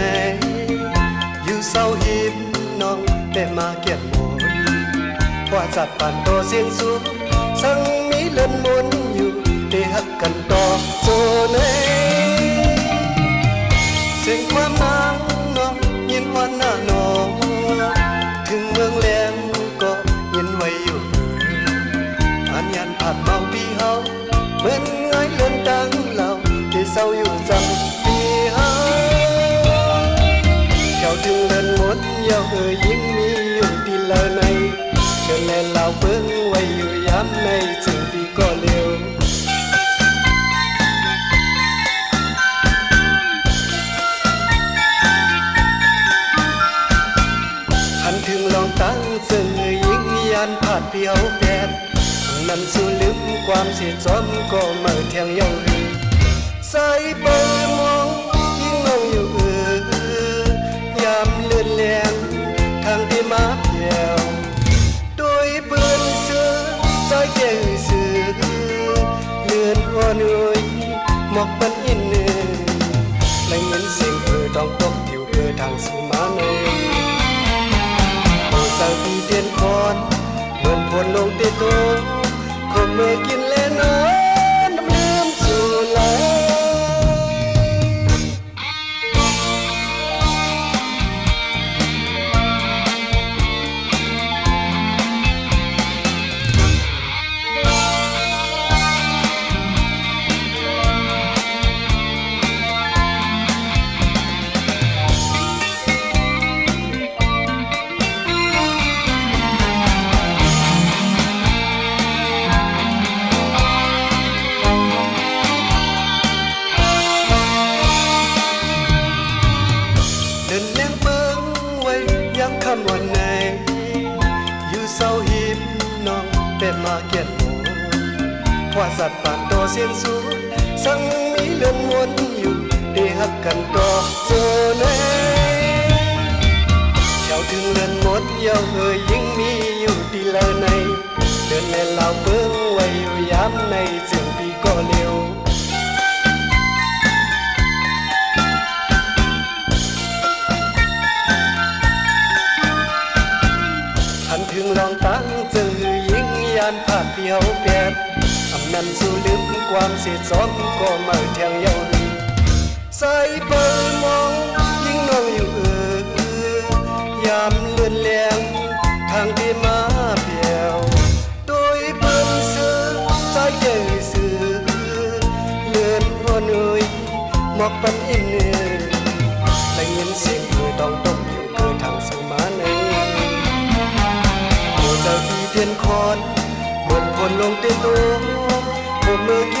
này yêu sau hiếp non để mà kiện một hoa giặt bàn to riêng xuống sang mỹ lên muốn yêu để hắc cần to rồi này xinความnắng nó nhìn hoa nở nóถึง เมือง แหลม ก็ยินไว้อยู่ผ่านยันผ่านเมาปีเฮาเหมือนง่ายเลื่อนดังเราที่เศร้าอยู่จำปีเฮาแถวถึงเลื่อนหมดเยายิ่งมีอยู่ที่เลอในเดินแลเราเบิ้งไว้อยู่ย้ำในถึงปีก็เร็วถึงลองตั้งเสือยิ่งยันผาดเพียวแปดนั้นสู้ลืมความเสียจอมก็มาเทียงเย้าหือใส่เปิดมองยิ่งมองอยู่ยามเลื่อนแรงทางที่มาเพียวโดยเปื้อนเสื้อใจแก่เสือเลื่อนหัวหน่วยหมอกปันอินเนื้อและเงินเสียงต้องตกอยู่ทางสู่มาเนยสาวที่เตียนคอนเหมือนพลลงเตโตคงเมื่อกินและนอนน้ำลืมสู่ไหลวันไหนอยู่เศร้าหิบน้องแต่มาเกียดหมูว่าสัตว์ป่านตัวเสียงสูงสั่งมีเลื่อนวนอยู่ได้หักกันต่อเจอไหนเจ้าถึงเลื่อนหมดเย้ายิ่งมีอยู่ที่เลอในเดินแลเราเบิ้งไว้อยู่ย้ำในจึงปีก็เร็วถึงลองตั้งเจอยิ่งยันผาดเพียวแปดอำนั้นสู้ลืมความเสียจอมก็มาแทงเย้าหือใส่เปิดมองยิ่งน้องอยู่ยามเลื่อนแรงทางที่มาเพียวโดยเปิ้นเสือใจแก่เสือเลื่อนหัวหน่วยหมอกปันอินเนื้อและยินเสียงต้องตกอยู่ทางสู่มาเนยเจ้าที่เทียนคอนเหมือนคนลงเต้นตัวผมเมื่อกี้